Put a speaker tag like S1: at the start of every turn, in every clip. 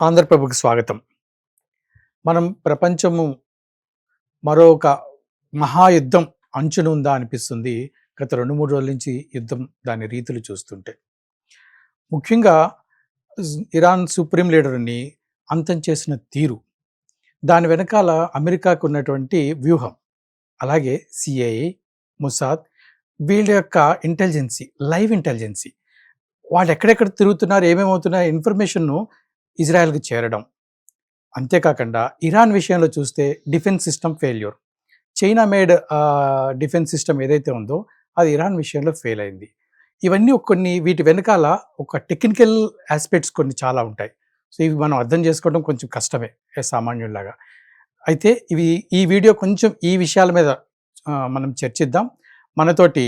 S1: ఆంధ్రప్రభకు స్వాగతం. మనం ప్రపంచము మరొక మహాయుద్ధం అంచున ఉందా అనిపిస్తుంది. గత 2, 3 రోజుల నుంచి యుద్ధం దాని రీతులు చూస్తుంటే. ముఖ్యంగా ఇరాన్ సుప్రీం లీడర్‌ని అంతం చేసిన తీరు, దాని వెనకాల అమెరికాకు ఉన్నటువంటి వ్యూహం, అలాగే సీఐఏ, మొసాద్ వీళ్ళ యొక్క ఇంటెలిజెన్సీ, లైవ్ ఇంటెలిజెన్సీ వాళ్ళు ఎక్కడెక్కడ తిరుగుతున్నారు, ఏమేమవుతున్నాయి ఇన్ఫర్మేషన్‌ను ఇజ్రాయెల్‌కి చేరడం. అంతేకాకుండా ఇరాన్ విషయంలో చూస్తే defence system failure. China made defence system ఏదైతే ఉందో అది ఇరాన్ విషయంలో ఫెయిల్ అయింది. ఇవన్నీ కొన్ని వీటి వెనకాల ఒక టెక్నికల్ ఆస్పెక్ట్స్ కొన్ని చాలా ఉంటాయి. సో ఇవి మనం అర్థం చేసుకోవడం కొంచెం కష్టమే సామాన్యుల్లాగా. అయితే ఈ వీడియో కొంచెం ఈ విషయాల మీద మనం చర్చిద్దాం. మనతోటి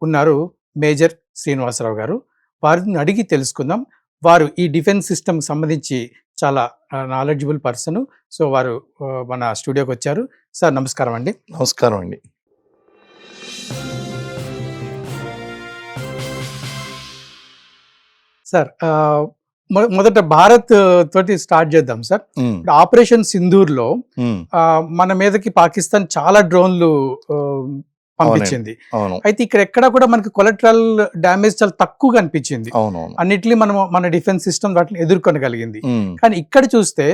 S1: ఉన్నారు మేజర్ శ్రీనివాసరావు గారు. వారిని అడిగి తెలుసుకుందాం. వారు ఈ డిఫెన్స్ సిస్టమ్‌కి సంబంధించి చాలా నాలెడ్జబుల్ పర్సన్. సో వారు మన స్టూడియోకి వచ్చారు. సార్ నమస్కారం అండి.
S2: నమస్కారం అండి.
S1: సార్ మొదట భారత్ తోటి స్టార్ట్ చేద్దాం సార్. ఆపరేషన్ సింధూర్‌లో మన మీదకి పాకిస్తాన్ చాలా డ్రోన్లు పంపించింది. అయితే ఇక్కడ ఎక్కడ కూడా మనకి కొలెటరల్ డ్యామేజ్ చాలా తక్కువగా అనిపించింది. అన్నిటిని మన డిఫెన్స్ సిస్టమ్ వాటిని ఎదుర్కొనగలిగింది. కానీ ఇక్కడ చూస్తే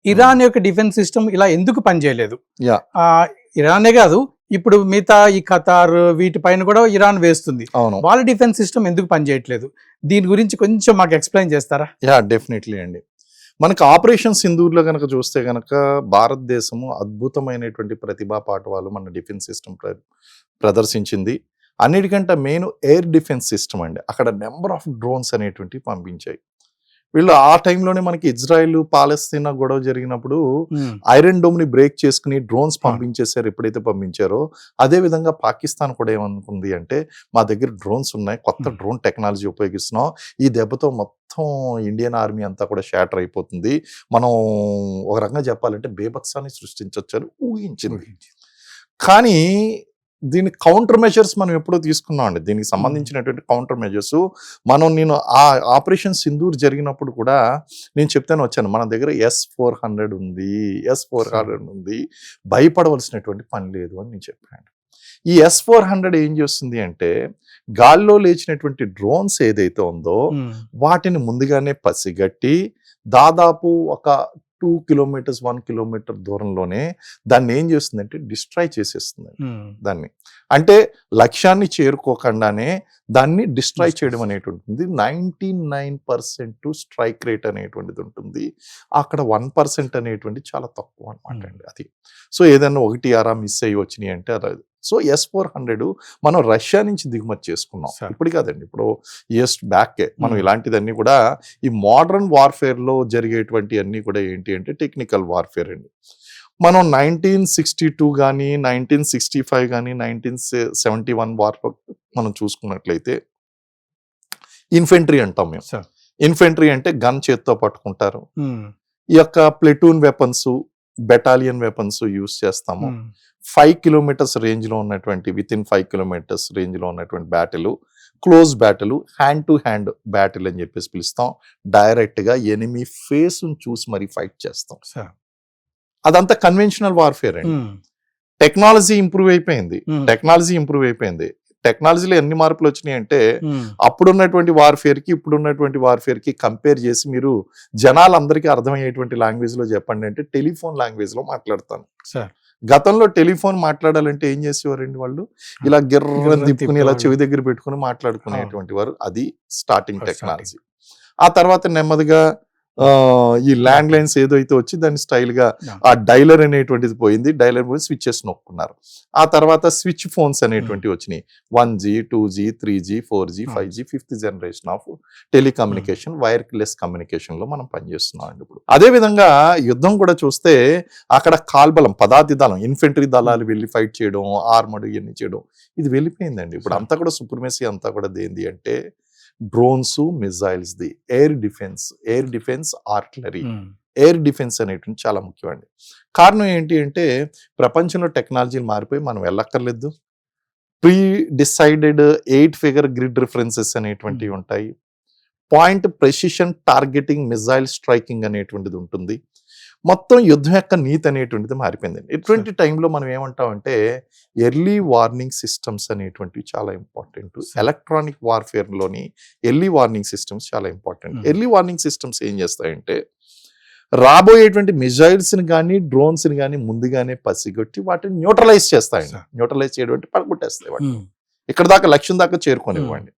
S1: ఇరాన్ యొక్క డిఫెన్స్ సిస్టమ్ ఇలా ఎందుకు పనిచేయలేదు? ఇరానే కాదు, ఇప్పుడు మిగతా ఈ ఖతార్ వీటిపైన కూడా ఇరాన్ వేస్తుంది. వాళ్ళ డిఫెన్స్ సిస్టమ్ ఎందుకు పనిచేయట్లేదు? దీని గురించి కొంచెం మాకు ఎక్స్ప్లెయిన్ చేస్తారా?
S2: డెఫినెట్లీ అండి. మనకు ఆపరేషన్ సింధూర్లో కనుక చూస్తే కనుక భారతదేశము అద్భుతమైనటువంటి ప్రతిభా పాఠవాలు మన డిఫెన్స్ సిస్టమ్ ప్రదర్శించింది. అన్నిటికంటే మెయిన్ ఎయిర్ డిఫెన్స్ సిస్టమ్ అండి. అక్కడ నెంబర్ ఆఫ్ డ్రోన్స్ అనేటువంటివి పంపించాయి. వీళ్ళు ఆ టైంలోనే మనకి ఇజ్రాయెల్ పాలస్తీనా గొడవ జరిగినప్పుడు ఐరన్ డోమ్ ని బ్రేక్ చేసుకుని డ్రోన్స్ పంపించేశారు. ఎప్పుడైతే పంపించారో అదే విధంగా పాకిస్తాన్ కూడా ఏమనుకుంది అంటే, మా దగ్గర డ్రోన్స్ ఉన్నాయి, కొత్త డ్రోన్ టెక్నాలజీ ఉపయోగిస్తున్నాం, ఈ దెబ్బతో మొత్తం ఇండియన్ ఆర్మీ అంతా కూడా షాటర్ అయిపోతుంది, మనం ఒక రకంగా చెప్పాలంటే బేభత్సాన్ని సృష్టించవచ్చు అని ఊహించింది. కానీ దీని కౌంటర్ మెజర్స్ మనం ఎప్పుడో తీసుకున్నాం అండి. దీనికి సంబంధించినటువంటి కౌంటర్ మెజర్స్ నేను ఆ ఆపరేషన్ సింధూర్ జరిగినప్పుడు కూడా నేను చెప్తాను వచ్చాను, మన దగ్గర S-400 ఉంది, S-400 ఉంది, భయపడవలసినటువంటి పని లేదు అని నేను చెప్పాను. ఈ S-400 ఏం చేస్తుంది అంటే, గాల్లో లేచినటువంటి డ్రోన్స్ ఏదైతే ఉందో వాటిని ముందుగానే పసిగట్టి దాదాపు ఒక 2 కిలోమీటర్స్ 1 కిలోమీటర్ దూరంలోనే దాన్ని ఏం చేస్తుందంటే డిస్ట్రాయ్ చేసేస్తుంది. దాన్ని అంటే లక్ష్యాన్ని చేరుకోకుండానే దాన్ని డిస్ట్రాయ్ చేయడం అనేటువంటిది 99% స్ట్రైక్ రేట్ అనేటువంటిది ఉంటుంది. అక్కడ 1% అనేటువంటి చాలా తక్కువ అనమాట అండి అది. సో ఏదైనా 1 మిస్ అయ్యి వచ్చినాయి అంటే అది. సో S-400 మనం రష్యా నుంచి దిగుమతి చేసుకున్నాం. ఇప్పుడు కాదండి, ఇప్పుడు ఇయర్స్ బ్యాకే మనం ఇలాంటిదన్నీ కూడా ఈ మోడర్న్ వార్ఫేర్లో జరిగేటువంటి అన్నీ కూడా ఏంటి అంటే టెక్నికల్ వార్ఫేర్ అండి. మనం 1962 కానీ 1965 కానీ 1971 వార్ఫేర్ మనం చూసుకున్నట్లయితే ఇన్ఫెంట్రీ అంటాం మేము. ఇన్ఫెంట్రీ అంటే గన్ చేత్తో పట్టుకుంటారు. ఈ యొక్క ప్లెటూన్ వెపన్స్, బెటాలియన్ వెపన్స్ యూజ్ చేస్తాము. 5 కిలోమీటర్స్ రేంజ్లో ఉన్నటువంటి వితిన్ 5 కిలోమీటర్స్ రేంజ్లో ఉన్నటువంటి battle, close battle, hand to hand battle అని చెప్పేసి పిలుస్తాం. డైరెక్ట్గా ఎనిమీ ఫేస్ను చూసి మరి ఫైట్ చేస్తాం. అదంతా కన్వెన్షనల్ వార్ఫేర్ అండి. టెక్నాలజీ ఇంప్రూవ్ అయిపోయింది. టెక్నాలజీలో ఎన్ని మార్పులు వచ్చినాయి అంటే, అప్పుడున్నటువంటి వార్ఫేర్కి ఇప్పుడున్నటువంటి వార్ఫేర్కి కంపేర్ చేసి మీరు జనాలందరికీ అర్థమయ్యేటువంటి లాంగ్వేజ్లో చెప్పండి అంటే టెలిఫోన్ లాంగ్వేజ్లో మాట్లాడతాను. గతంలో టెలిఫోన్ మాట్లాడాలంటే ఏం చేసేవారండి వాళ్ళు? ఇలా గిర్రని తిప్పుకుని ఇలా చెవి దగ్గర పెట్టుకుని మాట్లాడుకునేటువంటి వారు. అది స్టార్టింగ్ టెక్నాలజీ. ఆ తర్వాత నెమ్మదిగా ఈ ల్యాండ్ లైన్స్ ఏదైతే వచ్చి దాన్ని స్టైల్గా ఆ డైలర్ అనేటువంటిది పోయింది. డైలర్ పోయి స్విచ్చెస్ నొక్కున్నారు. ఆ తర్వాత స్విచ్ ఫోన్స్ అనేటువంటివి వచ్చినాయి. 1G 2G 3G 4G 5G 5th generation of telecommunication, wireless కమ్యూనికేషన్లో మనం పనిచేస్తున్నాం అండి ఇప్పుడు. అదేవిధంగా యుద్ధం కూడా చూస్తే అక్కడ కాల్బలం, పదాతి దళం, ఇన్ఫెంట్రీ దళాలు వెళ్ళి ఫైట్ చేయడం, ఆర్మడ్ ఇవన్నీ చేయడం, ఇది వెళ్ళిపోయిందండి. ఇప్పుడు అంతా కూడా సుప్రమసీ అంతా కూడా దేంది అంటే drones, missiles, the air defence, artillery. Air defence అనేటువంటి చాలా ముఖ్యమండి. కారణం ఏంటి అంటే ప్రపంచంలో టెక్నాలజీలు మారిపోయి మనం వెళ్ళక్కర్లేదు. Pre decided 8 figure grid references అనేటువంటివి ఉంటాయి. Point precision targeting missile striking అనేటువంటిది ఉంటుంది. మొత్తం యుద్ధం యొక్క నీతి అనేటువంటిది మారిపోయిందండి. ఇటువంటి టైంలో మనం ఏమంటామంటే ఎర్లీ వార్నింగ్ సిస్టమ్స్ అనేటువంటివి చాలా ఇంపార్టెంట్. ఎలక్ట్రానిక్ వార్ఫేర్లోని ఎర్లీ వార్నింగ్ సిస్టమ్స్ చాలా ఇంపార్టెంట్. ఎర్లీ వార్నింగ్ సిస్టమ్స్ ఏం చేస్తాయంటే రాబోయేటువంటి మిజైల్స్ని కానీ డ్రోన్స్ని కానీ ముందుగానే పసిగొట్టి వాటిని న్యూట్రలైజ్ చేస్తాయండి. న్యూట్రలైజ్ చేయడం అంటే పడగొట్టేస్తాయి వాటిని. ఇక్కడ దాకా లక్ష్యం దాకా చేరుకోనివ్వండి.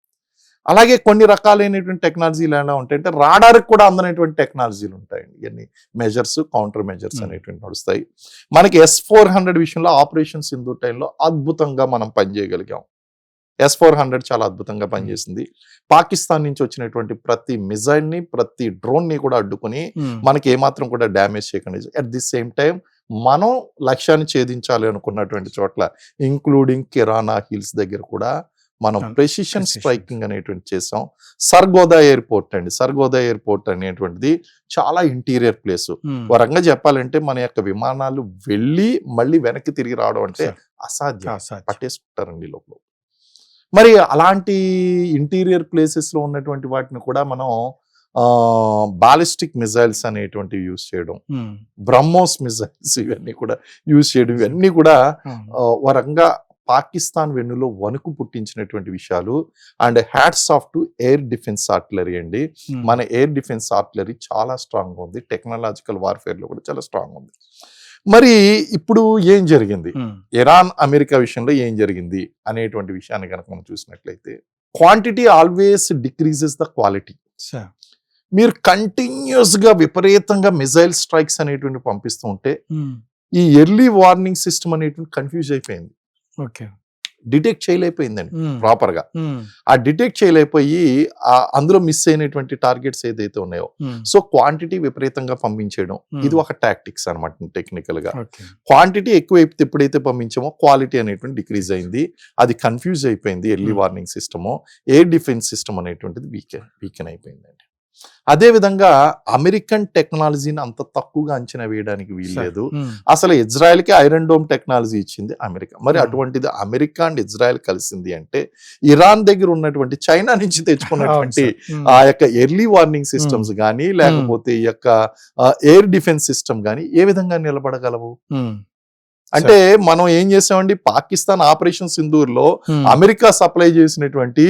S2: అలాగే కొన్ని రకాలైనటువంటి టెక్నాలజీలు ఎలా ఉంటాయంటే రాడార్కి కూడా అందనటువంటి టెక్నాలజీలు ఉంటాయండి. ఇవన్నీ మెజర్స్, కౌంటర్ మెజర్స్ అనేటువంటి నడుస్తాయి. మనకి S-400 విషయంలో ఆపరేషన్ సింధూర్ టైంలో అద్భుతంగా మనం పనిచేయగలిగాం. S-400 చాలా అద్భుతంగా పనిచేసింది. పాకిస్తాన్ నుంచి వచ్చినటువంటి ప్రతి మిజైల్ని, ప్రతి డ్రోన్ని కూడా అడ్డుకుని మనకి ఏమాత్రం కూడా డ్యామేజ్ చేయకుండా, అట్ ది సేమ్ టైం మనం లక్ష్యాన్ని ఛేదించాలి అనుకున్నటువంటి చోట్ల ఇంక్లూడింగ్ కిరాణా హిల్స్ దగ్గర కూడా మనం ప్రెసిషన్ స్ట్రైకింగ్ అనేటువంటి చేసాం. సర్గోదా ఎయిర్పోర్ట్ అండి, సర్గోదా ఎయిర్పోర్ట్ అనేటువంటిది చాలా ఇంటీరియర్ ప్లేస్. వరంగా చెప్పాలంటే మన యొక్క విమానాలు వెళ్ళి మళ్ళీ వెనక్కి తిరిగి రావడం అంటే అసాధ్యం, పట్టేసుకుంటారండి లోపల. మరి అలాంటి ఇంటీరియర్ ప్లేసెస్ లో ఉన్నటువంటి వాటిని కూడా మనం బాలిస్టిక్ మిజైల్స్ అనేటువంటివి యూజ్ చేయడం, బ్రహ్మోస్ మిజైల్స్ ఇవన్నీ కూడా యూజ్ చేయడం, ఇవన్నీ కూడా వరంగా పాకిస్తాన్ వెన్నులో వణుకు పుట్టించినటువంటి విషయాలు. And hats off to air defence artillery అండి. మన ఎయిర్ డిఫెన్స్ ఆర్టిలరీ చాలా స్ట్రాంగ్ ఉంది, టెక్నాలజికల్ వార్ఫేర్ లో కూడా చాలా స్ట్రాంగ్ ఉంది. మరి ఇప్పుడు ఏం జరిగింది, ఇరాన్ అమెరికా విషయంలో ఏం జరిగింది అనేటువంటి విషయాన్ని కనుక మనం చూసినట్లయితే, quantity always decreases the quality. మీరు కంటిన్యూస్ గా విపరీతంగా మిజైల్ స్ట్రైక్స్ అనేటువంటి పంపిస్తూ ఉంటే ఈ ఎర్లీ వార్నింగ్ సిస్టమ్ అనేటువంటి కన్ఫ్యూజ్ అయిపోయింది, డిటెక్ట్ చేయలేకపోయిందండి ప్రాపర్ గా. ఆ డిటెక్ట్ చేయలేకపోయి అందులో మిస్ అయినటువంటి టార్గెట్స్ ఏదైతే ఉన్నాయో, సో క్వాంటిటీ విపరీతంగా పంపించేయడం, ఇది ఒక టాక్టిక్స్ అనమాట టెక్నికల్ గా. క్వాంటిటీ ఎక్కువ ఎప్పుడైతే పంపించామో క్వాలిటీ అనేటువంటి డిక్రీజ్ అయింది, అది కన్ఫ్యూజ్ అయిపోయింది. Early warning system, air defence system అనేటువంటిది వీకెన్ అయిపోయిందండి. అదే విధంగా అమెరికన్ టెక్నాలజీని అంత తక్కువగా అంచనా వేయడానికి వీల్లేదు. అసలు ఇజ్రాయెల్ కి ఐరన్ డోమ్ టెక్నాలజీ ఇచ్చింది అమెరికా. మరి అటువంటిది అమెరికా అండ్ ఇజ్రాయెల్ కలిసింది అంటే ఇరాన్ దగ్గర ఉన్నటువంటి చైనా నుంచి తెచ్చుకున్నటువంటి ఆ యొక్క ఎర్లీ వార్నింగ్ సిస్టమ్స్ కానీ లేకపోతే ఈ యొక్క ఎయిర్ డిఫెన్స్ సిస్టమ్ కానీ ఏ విధంగా నిలబడగలవు? అంటే మనం ఏం చేసామండి, పాకిస్తాన్ ఆపరేషన్ సింధూర్ లో అమెరికా సప్లై చేసినటువంటి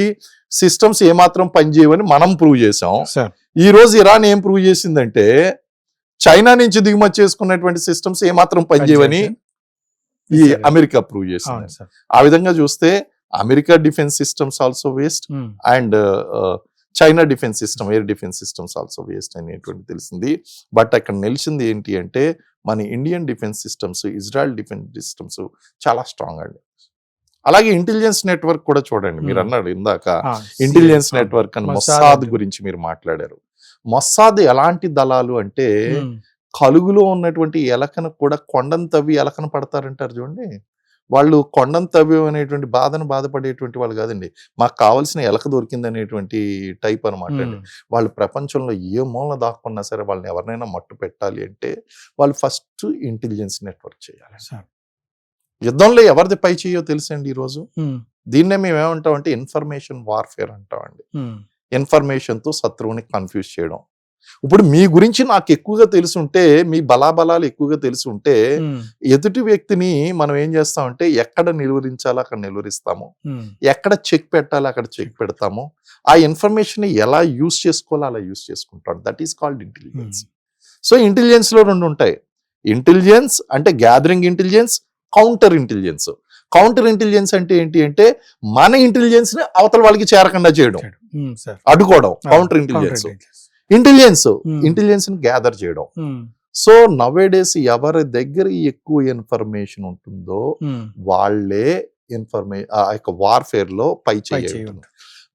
S2: సిస్టమ్స్ ఏమాత్రం పనిచేయవని మనం ప్రూవ్ చేసాం. ఈ రోజు ఇరాన్ ఏం ప్రూవ్ చేసిందంటే చైనా నుంచి దిగుమతి చేసుకున్నటువంటి సిస్టమ్స్ ఏమాత్రం పనిచేయవని ఈ అమెరికా ప్రూవ్ చేసింది. ఆ విధంగా చూస్తే America defence systems also waste and China defence system, air defence systems also waste అనేటువంటి తెలిసింది. బట్ అక్కడ నిలిచింది ఏంటి అంటే మన Indian defence systems, Israel defence systems చాలా స్ట్రాంగ్ అండి. అలాగే ఇంటెలిజెన్స్ నెట్వర్క్ కూడా చూడండి, మీరు అన్నాడు ఇందాక ఇంటెలిజెన్స్ నెట్వర్క్ అని మొస్సాద్ గురించి మీరు మాట్లాడారు. మొస్సాద్ ఎలాంటి దళాలు అంటే కలుగులో ఉన్నటువంటి ఎలకను కూడా కొండను తవ్వి ఎలకను పడతారంటారు చూడండి, వాళ్ళు కొండను తవ్వి అనేటువంటి బాధపడేటువంటి వాళ్ళు కాదండి, మాకు కావాల్సిన ఎలక దొరికింది అనేటువంటి టైప్ అనమాట అండి. వాళ్ళు ప్రపంచంలో ఏ మూలన దాక్కున్నా సరే వాళ్ళని ఎవరినైనా మట్టు పెట్టాలి అంటే వాళ్ళు ఫస్ట్ ఇంటెలిజెన్స్ నెట్వర్క్ చేయాలి. యుద్ధంలో ఎవరిది పై చేయో తెలుసండి ఈరోజు, దీన్నే మేము ఏమంటామంటే ఇన్ఫర్మేషన్ వార్ఫేర్ అంటామండి. ఇన్ఫర్మేషన్ తో శత్రువుని కన్ఫ్యూజ్ చేయడం. ఇప్పుడు మీ గురించి నాకు ఎక్కువగా తెలుసుంటే, మీ బలాబలాలు ఎక్కువగా తెలుసుంటే ఎదుటి వ్యక్తిని మనం ఏం చేస్తామంటే ఎక్కడ నిలువరించాలో అక్కడ నిలువరిస్తాము, ఎక్కడ చెక్ పెట్టాలో అక్కడ చెక్ పెడతాము, ఆ ఇన్ఫర్మేషన్ ఎలా యూజ్ చేసుకోవాలో అలా యూజ్ చేసుకుంటాం. That is called intelligence. So intelligence లో రెండు ఉంటాయి. ఇంటెలిజెన్స్ అంటే gathering intelligence, counter intelligence. Counter intelligence అంటే ఏంటి అంటే మన ఇంటెలిజెన్స్ ని అవతల వాళ్ళకి చేరకుండా చేయడం, అడ్డుకోవడం కౌంటర్ ఇంటెలిజెన్స్. ఇంటెలిజెన్స్ ని గ్యాదర్ చేయడం. సో నవేడేస్ ఎవరి దగ్గర ఎక్కువ ఇన్ఫర్మేషన్ ఉంటుందో వాళ్ళే ఆ యొక్క వార్ఫేర్ లో పై చేయాలి.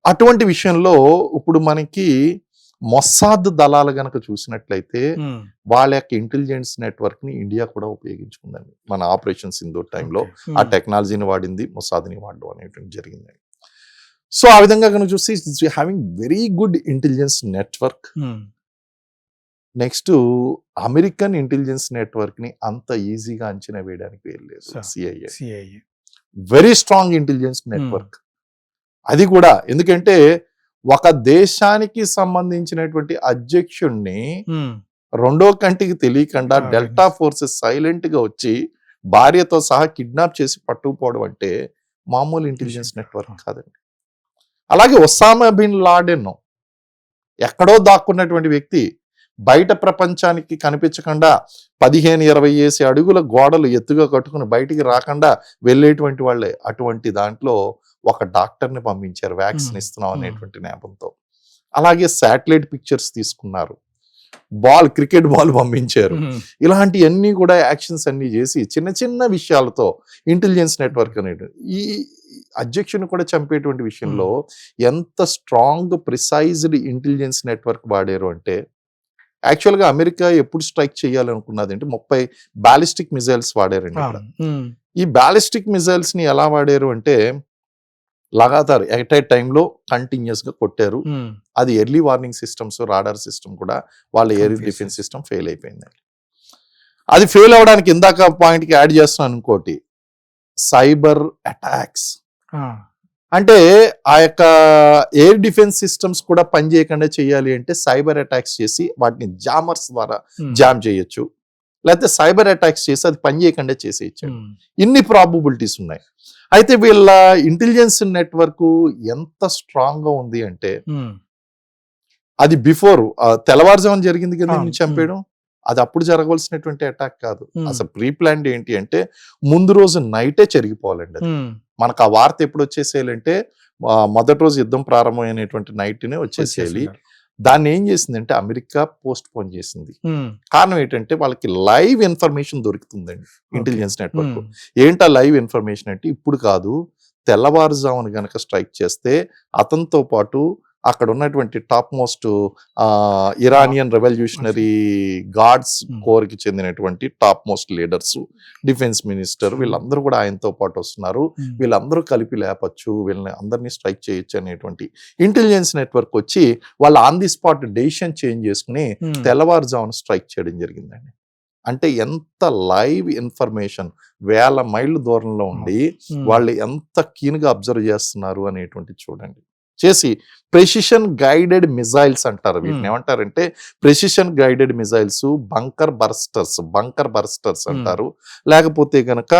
S2: అటువంటి విషయంలో ఇప్పుడు మనకి మొస్సాద్ దళాలు గనక చూసినట్లయితే వాళ్ళ యొక్క ఇంటెలిజెన్స్ నెట్వర్క్ ని ఇండియా కూడా ఉపయోగించుకుందండి. మన ఆపరేషన్ సింధూర్ టైంలో ఆ టెక్నాలజీని వాడింది, మొస్సాద్ని వాడడం అనేటువంటి జరిగింది. సో ఆ విధంగా కనుక చూసి having very good intelligence network. Next American intelligence network ని అంత ఈజీగా అంచనా వేయడానికి వెళ్ళలేదు. CIA very strong intelligence network. అది కూడా ఎందుకంటే ఒక దేశానికి సంబంధించినటువంటి అధ్యక్షుణ్ణి
S1: ఉమ్,
S2: రెండో కంటికి తెలియకుండా
S1: Ah,
S2: delta
S1: goodness.
S2: Forces silent గా వచ్చి భార్యతో సహా కిడ్నాప్ చేసి పట్టుకుపోవడం అంటే మామూలు ఇంటెలిజెన్స్ నెట్వర్క్ కాదండి. అలాగే ఒసామా బిన్ లాడెన్ ఎక్కడో దాక్కున్నటువంటి వ్యక్తి, బయట ప్రపంచానికి కనిపించకుండా 15-20 అడుగుల గోడలు ఎత్తుగా కట్టుకుని బయటికి రాకుండా వెళ్ళేటువంటి వాళ్ళే. అటువంటి దాంట్లో ఒక డాక్టర్ని పంపించారు వ్యాక్సిన్
S1: Hmm.
S2: ఇస్తున్నాం అనేటువంటి నేపంతో. అలాగే శాటిలైట్ పిక్చర్స్ తీసుకున్నారు, క్రికెట్ బాల్ పంపించారు.
S1: ఉమ్,
S2: ఇలాంటివన్నీ కూడా యాక్షన్స్ అన్ని చేసి చిన్న చిన్న విషయాలతో ఇంటెలిజెన్స్ నెట్వర్క్ అనేది ఈ అధ్యక్షుని కూడా చంపేటువంటి విషయంలో ఎంత స్ట్రాంగ్ ప్రిసైజ్డ్ ఇంటెలిజెన్స్ నెట్వర్క్ వాడారు అంటే, యాక్చువల్గా అమెరికా ఎప్పుడు స్ట్రైక్ చేయాలనుకున్నది అంటే 30 బాలిస్టిక్ మిజైల్స్ వాడారండి ఇక్కడ.
S1: ఉమ్,
S2: ఈ బాలిస్టిక్ మిజైల్స్ ని ఎలా వాడారు అంటే లగాతారు ఎట్ ఏ టైంలో కంటిన్యూస్ గా కొట్టారు.
S1: ఉమ్,
S2: అది early warning systems, radar system కూడా వాళ్ళ air
S1: Confused.
S2: Defence system fail అయిపోయిందండి. అది ఫెయిల్ అవడానికి ఇందాక పాయింట్ కి యాడ్ చేస్తున్నాను ఇంకోటి, సైబర్ అటాక్స్.
S1: ah,
S2: అంటే ఆ యొక్క ఎయిర్ డిఫెన్స్ సిస్టమ్స్ కూడా పనిచేయకుండా చేయాలి అంటే సైబర్ అటాక్స్ చేసి వాటిని జామర్స్ ద్వారా
S1: ఉమ్,
S2: జామ్ చేయొచ్చు, లేకపోతే సైబర్ అటాక్స్ చేసి అది పనిచేయకుండా చేసేయచ్చు.
S1: ఉమ్,
S2: ఇన్ని ప్రాబబిలిటీస్ ఉన్నాయి. అయితే వీళ్ళ ఇంటెలిజెన్స్ నెట్వర్క్ ఎంత స్ట్రాంగ్ గా ఉంది అంటే,
S1: ఉమ్,
S2: అది బిఫోర్ తెల్లవారుజామున జరిగింది కదా
S1: అవును.
S2: నిన్ను చంపేయడం, అది అప్పుడు జరగవలసినటువంటి అటాక్ కాదు.
S1: ఉమ్,
S2: అసలు ప్రీ ప్లాన్డ్ ఏంటి అంటే ముందు రోజు నైటే జరిగిపోవాలండి అది.
S1: ఉమ్,
S2: మనకు ఆ వార్త ఎప్పుడు వచ్చేసేయాలంటే మొదటి రోజు యుద్ధం ప్రారంభమైనటువంటి నైట్నే వచ్చేసేయాలి.
S1: వచ్చేసింది.
S2: దాన్ని ఏం చేసిందంటే అమెరికా పోస్ట్ పోన్ చేసింది.
S1: ఉమ్,
S2: కారణం ఏంటంటే వాళ్ళకి లైవ్ ఇన్ఫర్మేషన్ దొరుకుతుందండి ఇంటెలిజెన్స్ నెట్వర్క్.
S1: ఉమ్,
S2: ఏంటా లైవ్ ఇన్ఫర్మేషన్ అంటే, ఇప్పుడు కాదు తెల్లవారుజామున గనక స్ట్రైక్ చేస్తే అతనితో పాటు అక్కడ ఉన్నటువంటి top most Iranian revolutionary guards
S1: Hmm.
S2: Core కి చెందినటువంటి top most leaders, defence minister, వీళ్ళందరూ కూడా ఆయనతో పాటు వస్తున్నారు.
S1: ఉమ్,
S2: వీళ్ళందరూ కలిపి లేపచ్చు, వీళ్ళని అందరినీ స్ట్రైక్ చేయొచ్చు అనేటువంటి ఇంటెలిజెన్స్ నెట్వర్క్ వచ్చి వాళ్ళు on the spot decision change చేసుకుని
S1: ఉమ్,
S2: తెల్లవారుజామున స్ట్రైక్ చేయడం జరిగిందండి. అంటే ఎంత లైవ్ ఇన్ఫర్మేషన్, వేల మైళ్ళ దూరంలో ఉండి
S1: ఉమ్,
S2: వాళ్ళు ఎంత కీన్గా అబ్జర్వ్ చేస్తున్నారు అనేటువంటి చూడండి. చేసి ప్రెసిషన్ గైడెడ్ మిజైల్స్ అంటారు వీటిని. ఏమంటారంటే ప్రెసిషన్ గైడెడ్ మిజైల్స్, బంకర్ బర్స్టర్స్ అంటారు. లేకపోతే గనక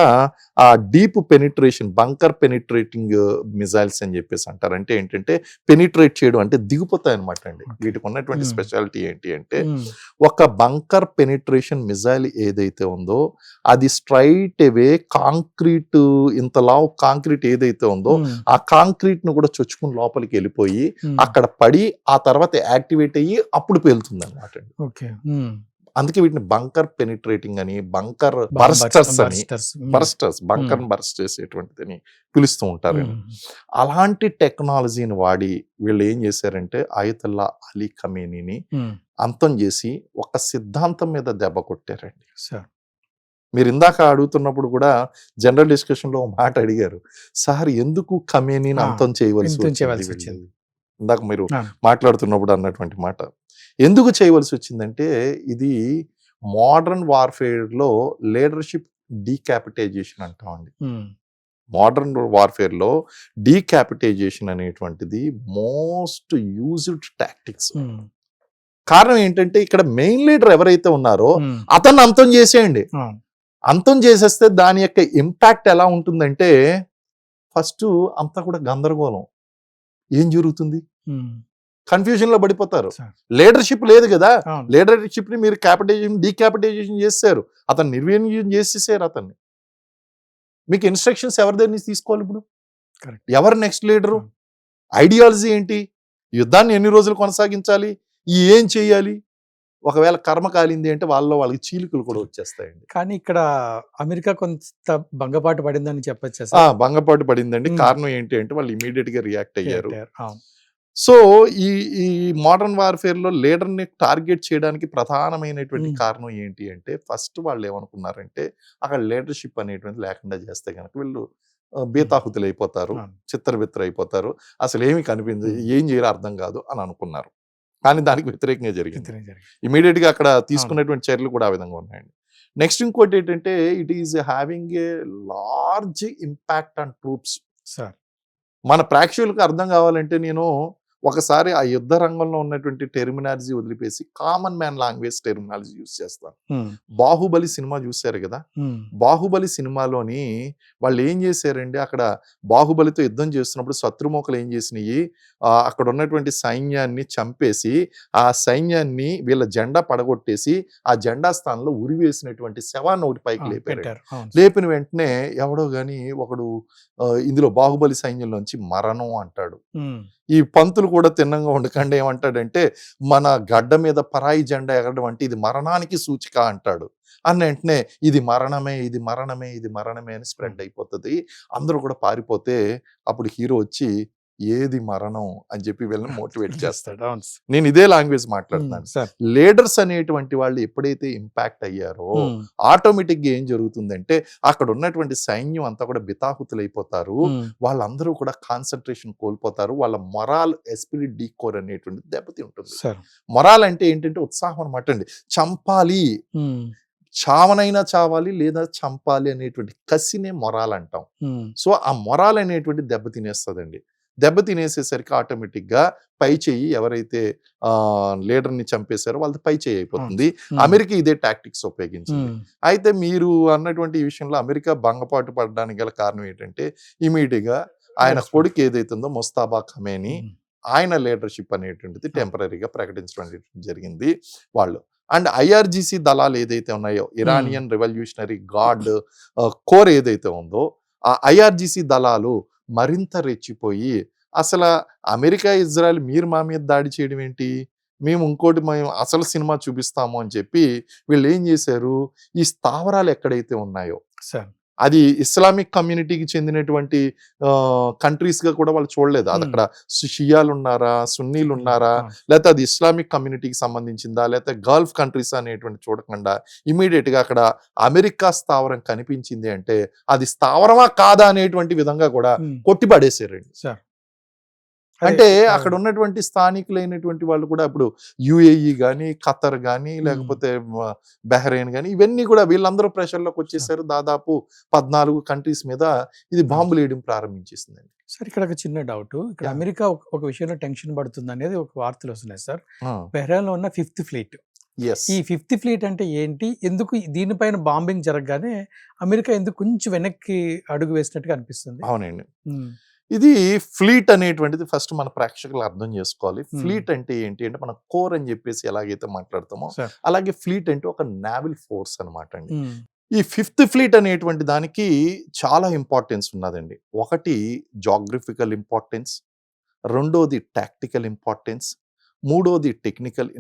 S2: ఆ deep penetration, bunker penetrating missiles అని చెప్పేసి అంటారు. అంటే ఏంటంటే పెనిట్రేట్ చేయడం అంటే దిగిపోతాయి అనమాట అండి. వీటికి ఉన్నటువంటి స్పెషాలిటీ ఏంటి అంటే,
S1: ఉమ్,
S2: ఒక బంకర్ పెనిట్రేషన్ మిజైల్ ఏదైతే ఉందో అది స్ట్రైట్ అవే కాంక్రీట్, ఇంత లావు కాంక్రీట్ ఏదైతే ఉందో
S1: ఉమ్,
S2: ఆ కాంక్రీట్ ను కూడా చొచ్చుకుని లోపలికి వెళ్ళిపోయి
S1: ఉమ్,
S2: అక్కడ పడి ఆ తర్వాత యాక్టివేట్ అయ్యి అప్పుడు పేలుతుంది అనమాట.
S1: ఓకే. ఉమ్,
S2: అందుకే వీటిని బంకర్ పెనిట్రేటింగ్ అని, బంకర్ బర్స్టర్స్ అని,
S1: బర్స్టర్స్.
S2: బంకర్ బర్స్ట్ చేసేటువంటిదని పిలుస్తూ ఉంటారండి.
S1: ఉమ్,
S2: అలాంటి టెక్నాలజీని వాడి వీళ్ళు ఏం చేశారంటే ఆయతుల్లా అలీ ఖమేనీని
S1: ఉమ్,
S2: అంతం చేసి ఒక సిద్ధాంతం మీద దెబ్బ కొట్టారండి.
S1: సార్.
S2: మీరు ఇందాక అడుగుతున్నప్పుడు కూడా జనరల్ డిస్కషన్ లో ఒక మాట అడిగారు, సార్ ఎందుకు ఖమేనీని అంతం చేయవలసి
S1: చేయవలసి
S2: వచ్చింది?
S1: వచ్చింది.
S2: ఇందాక మీరు
S1: ఆ,
S2: మాట్లాడుతున్నప్పుడు అన్నటువంటి మాట ఎందుకు చేయవలసి వచ్చిందంటే, ఇది మోడర్న్ వార్ఫేర్ లో లీడర్షిప్ డీక్యాపిటైజేషన్ అంటామండి.
S1: ఉమ్,
S2: మోడర్న్ వార్ఫేర్ లో డీక్యాపిటైజేషన్ అనేటువంటిది మోస్ట్ యూజ్డ్ టాక్టిక్స్.
S1: ఉమ్,
S2: కారణం ఏంటంటే ఇక్కడ మెయిన్ లీడర్ ఎవరైతే ఉన్నారో
S1: ఉమ్,
S2: అతన్ని అంతం చేసేయండి.
S1: ఆ,
S2: అంతం చేసేస్తే దాని యొక్క ఇంపాక్ట్ ఎలా ఉంటుందంటే, ఫస్ట్ అంతా కూడా గందరగోళం, ఏం జరుగుతుంది,
S1: ఉమ్,
S2: కన్ఫ్యూజన్ లో పడిపోతారు.
S1: సార్.
S2: లీడర్షిప్ లేదు కదా,
S1: అవును.
S2: లీడర్షిప్ ని మీరు డీక్యాపిటైజేషన్ చేశారు, అతను నిర్వీర్యం చేసేసారు అతన్ని. మీకు ఇన్స్ట్రక్షన్స్ ఎవరి దగ్గర నుంచి తీసుకోవాలి ఇప్పుడు?
S1: Correct.
S2: ఎవరు నెక్స్ట్ లీడరు,
S1: Hmm.
S2: ఐడియాలజీ ఏంటి, యుద్ధాన్ని ఎన్ని రోజులు కొనసాగించాలి, ఏం చేయాలి? ఒకవేళ కర్మ కాలింది అంటే వాళ్ళకి చీలికలు కూడా వచ్చేస్తాయండి.
S1: కానీ ఇక్కడ అమెరికా కొంత భంగపాటు పడిందని చెప్పొచ్చా సార్?
S2: భంగపాటు పడిందండి.
S1: Hmm.
S2: కారణం ఏంటి అంటే వాళ్ళు ఇమీడియట్ గా రియాక్ట్ అయ్యారు.
S1: అవును.
S2: సో ఈ ఈ మోడర్న్ వార్ఫేర్ లో లీడర్ ని టార్గెట్ చేయడానికి ప్రధానమైనటువంటి
S1: Hmm.
S2: కారణం ఏంటి అంటే, ఫస్ట్ వాళ్ళు ఏమనుకున్నారంటే అక్కడ లీడర్షిప్ అనేటువంటి లేకుండా చేస్తే కనుక వీళ్ళు బీతాహుతులు అయిపోతారు,
S1: అవును.
S2: చిత్తరబిత్తర అయిపోతారు, అసలు ఏమి కనిపించదు,
S1: Hmm.
S2: ఏం చేయాలో అర్థం కాదు అని అనుకున్నారు. కానీ దానికి వ్యతిరేకంగా జరిగింది.
S1: ఇతనే జరిగింది.
S2: ఇమీడియట్ గా అక్కడ తీసుకున్నటువంటి చర్యలు కూడా ఆ విధంగా ఉన్నాయండి. నెక్స్ట్ ఇంకోటి ఏంటంటే, it is having a large impact on troops.
S1: Sir.
S2: మన ప్రేక్షకులకు అర్థం కావాలంటే నేను ఒకసారి ఆ యుద్ధ రంగంలో ఉన్నటువంటి టెర్మినాలజీ వదిలిపేసి common man language terminology use చేస్తాను. బాహుబలి సినిమా చూశారు కదా, బాహుబలి సినిమాలోని వాళ్ళు ఏం చేశారండి, అక్కడ బాహుబలితో యుద్ధం చేస్తున్నప్పుడు శత్రుమోకలు ఏం చేసినాయి, అక్కడ ఉన్నటువంటి సైన్యాన్ని చంపేసి ఆ సైన్యాన్ని వీళ్ళ జెండా పడగొట్టేసి ఆ జెండా స్థానంలో ఉరివేసినటువంటి శవాన్ని ఒకటి పైకి లేపారు. లేపిన వెంటనే ఎవడో గాని ఒకడు ఇందులో బాహుబలి సైన్యంలోంచి మరణం అంటాడు. ఈ పంతులు కూడా తిన్నంగా ఉండకుండా ఏమంటాడంటే, మన గడ్డ మీద పరాయి జెండా ఎగరడం అంటే ఇది మరణానికి సూచిక అంటాడు. అన్న వెంటనే ఇది మరణమే, ఇది మరణమే, ఇది మరణమే అని స్ప్రెడ్ అయిపోతుంది. అందరూ కూడా పారిపోతే అప్పుడు హీరో వచ్చి ఏది మరణం అని చెప్పి వీళ్ళని మోటివేట్ చేస్తాడు. నేను ఇదే లాంగ్వేజ్ మాట్లాడుతున్నాను. లీడర్స్ అనేటువంటి వాళ్ళు ఎప్పుడైతే ఇంపాక్ట్ అయ్యారో ఆటోమేటిక్ గా ఏం జరుగుతుందంటే అక్కడ ఉన్నటువంటి సైన్యం అంతా కూడా బితాహుతులైపోతారు. వాళ్ళందరూ కూడా కాన్సన్ట్రేషన్ కోల్పోతారు. వాళ్ళ మొరాల్ ఎస్పిరిట్ డీకోర్ అనేటువంటి దెబ్బతి ఉంటుంది. మొరాల్ అంటే ఏంటంటే ఉత్సాహం అనమాట అండి. చంపాలి, చావనైనా చావాలి లేదా చంపాలి అనేటువంటి కసినే మొరాల్ అంటాం. సో ఆ మొరాల్ అనేటువంటి దెబ్బ తినేస్తుందండి. దెబ్బ తినేసేసరికి ఆటోమేటిక్గా పై చెయ్యి ఎవరైతే లీడర్ని చంపేశారో వాళ్ళది పై చెయ్యి అయిపోతుంది. అమెరికా ఇదే టాక్టిక్స్ ఉపయోగించింది. అయితే మీరు అన్నటువంటి ఈ విషయంలో అమెరికా భంగపాటు పడడానికి గల కారణం ఏంటంటే ఇమీడియట్గా ఆయన కొడుకు ఏదైతుందో ముస్తాబా ఖమేని ఆయన లీడర్షిప్ అనేటువంటిది టెంపరీగా ప్రకటించడం జరిగింది. వాళ్ళు అండ్ ఐఆర్జిసి దళాలు ఏదైతే ఉన్నాయో, ఇరానియన్ రెవల్యూషనరీ గార్డ్ కోర్ ఏదైతే ఉందో, ఆ ఐఆర్జిసి దళాలు మరింత రెచ్చిపోయి అసలు అమెరికా ఇజ్రాయెల్ మీరు మా మీద దాడి చేయడం ఏంటి, మేము ఇంకోటి మేము అసలు సినిమా చూపిస్తాము అని చెప్పి వీళ్ళు ఏం చేశారు, ఈ స్థావరాలు ఎక్కడైతే ఉన్నాయో అది ఇస్లామిక్ కమ్యూనిటీకి చెందినటువంటి కంట్రీస్గా కూడా వాళ్ళు చూడలేదు. అది అక్కడ షియాలు ఉన్నారా, సున్నీలు ఉన్నారా, లేకపోతే అది ఇస్లామిక్ కమ్యూనిటీకి సంబంధించిందా, లేకపోతే గల్ఫ్ కంట్రీస్ అనేటువంటి చూడకుండా ఇమీడియట్గా అక్కడ అమెరికా స్థావరం కనిపించింది అంటే అది స్థావరమా కాదా అనేటువంటి విధంగా కూడా కొట్టిపడేసారండి. అంటే అక్కడ ఉన్నటువంటి స్థానికులైనటువంటి వాళ్ళు కూడా ఇప్పుడు యుఏఈ కానీ, ఖతర్ కానీ, లేకపోతే బహ్రెయిన్ కానీ, ఇవన్నీ కూడా వీళ్ళందరూ ప్రెషర్లోకి వచ్చేసారు. దాదాపు 14 కంట్రీస్ మీద ఇది బాంబులు వేయడం ప్రారంభించేసిందండి.
S1: సార్ ఇక్కడ ఒక చిన్న డౌట్, ఇక్కడ అమెరికా ఒక విషయంలో టెన్షన్ పడుతుంది అనేది ఒక వార్తలు వస్తున్నాయి సార్. బహ్రెయిన్లో ఉన్న 5th ఫ్లీట్, ఈ 5th ఫ్లీట్ అంటే ఏంటి, ఎందుకు దీనిపైన బాంబింగ్ జరగగానే అమెరికా ఎందుకు కొంచెం వెనక్కి అడుగు వేసినట్టుగా అనిపిస్తుంది?
S2: అవునండి, ఇది ఫ్లీట్ అనేటువంటిది ఫస్ట్ మన ప్రేక్షకులు అర్థం చేసుకోవాలి. ఫ్లీట్ అంటే ఏంటి అంటే మన కోర్ అని చెప్పేసి ఎలాగైతే మాట్లాడతామో అలాగే ఫ్లీట్ అంటే ఒక నావల్ ఫోర్స్ అనమాట అండి. ఈ 5th ఫ్లీట్ అనేటువంటి దానికి చాలా ఇంపార్టెన్స్ ఉన్నదండి. ఒకటి జాగ్రఫికల్ ఇంపార్టెన్స్, రెండోది టాక్టికల్ ఇంపార్టెన్స్, మూడోది టెక్నికల్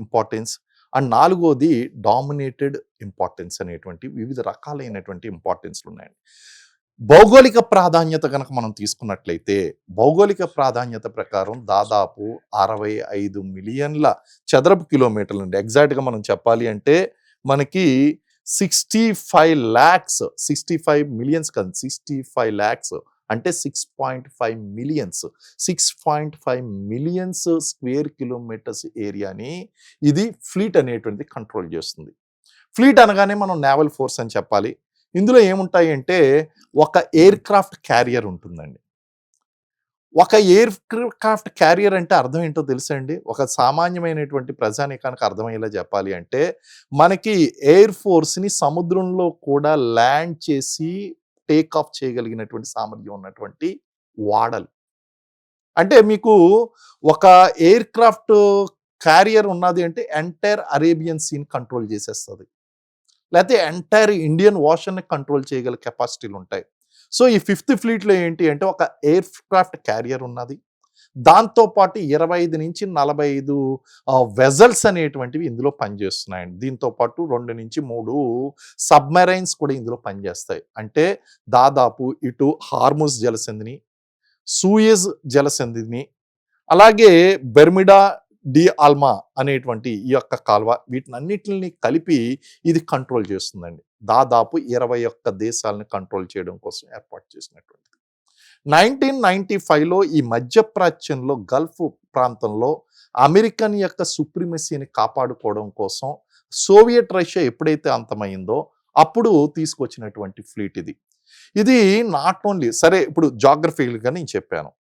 S2: ఇంపార్టెన్స్, అండ్ నాలుగోది డామినేటెడ్ ఇంపార్టెన్స్ అనేటువంటి వివిధ రకాలైనటువంటి ఇంపార్టెన్స్లు ఉన్నాయండి. భౌగోళిక ప్రాధాన్యత కనుక మనం తీసుకున్నట్లయితే భౌగోళిక ప్రాధాన్యత ప్రకారం దాదాపు 65 మిలియన్ల చదరపు కిలోమీటర్లు అండి. ఎగ్జాక్ట్గా మనం చెప్పాలి అంటే మనకి 65 మిలియన్స్ కాదు, 65 lakhs అంటే 6.5 మిలియన్స్ 6.5 మిలియన్స్ స్క్వేర్ కిలోమీటర్స్ ఏరియాని ఇది ఫ్లీట్ అనేటువంటిది కంట్రోల్ చేస్తుంది. ఫ్లీట్ అనగానే మనం నేవల్ ఫోర్స్ అని చెప్పాలి. ఇందులో ఏముంటాయి అంటే ఒక ఎయిర్ క్రాఫ్ట్ క్యారియర్ ఉంటుందండి. ఒక ఎయిర్ క్రాఫ్ట్ క్యారియర్ అంటే అర్థం ఏంటో తెలుసా అండి? ఒక సామాన్యమైనటువంటి ప్రజానీకానికి అర్థమయ్యేలా చెప్పాలి అంటే మనకి ఎయిర్ ఫోర్స్ని సముద్రంలో కూడా ల్యాండ్ చేసి టేక్ ఆఫ్ చేయగలిగినటువంటి సామర్థ్యం ఉన్నటువంటి వాడలు. అంటే మీకు ఒక ఎయిర్ క్రాఫ్ట్ క్యారియర్ ఉన్నది అంటే ఎంటైర్ అరేబియన్ సీన్ కంట్రోల్ చేసేస్తుంది, లేకపోతే ఎంటైర్ ఇండియన్ ఓషన్ని కంట్రోల్ చేయగల కెపాసిటీలు ఉంటాయి. సో ఈ 5th ఫ్లీట్లో ఏంటి అంటే ఒక ఎయిర్ క్రాఫ్ట్ క్యారియర్ ఉన్నది, దాంతోపాటు 25 నుంచి 45 వెజల్స్ అనేటువంటివి ఇందులో పనిచేస్తున్నాయండి. దీంతోపాటు 2 నుంచి 3 సబ్మెరైన్స్ కూడా ఇందులో పనిచేస్తాయి. అంటే దాదాపు ఇటు హార్ముజ్ జలసంధిని, సూయజ్ జలసంధిని, అలాగే బెర్మిడా డి ఆల్మా అనేటువంటి ఈ యొక్క కాల్వ, వీటినన్నిటిని కలిపి ఇది కంట్రోల్ చేస్తుందండి. దాదాపు 21 దేశాలను కంట్రోల్ చేయడం కోసం ఏర్పాటు చేసినటువంటిది. 1995లో ఈ మధ్యప్రాచ్యంలో గల్ఫ్ ప్రాంతంలో అమెరికన్ యొక్క సుప్రిమసీని కాపాడుకోవడం కోసం సోవియట్ రష్యా ఎప్పుడైతే అంతమైందో అప్పుడు తీసుకొచ్చినటువంటి ఫ్లీట్ ఇది. ఇది నాట్ ఓన్లీ సరే ఇప్పుడు జాగ్రఫీలుగా నేను చెప్పాను,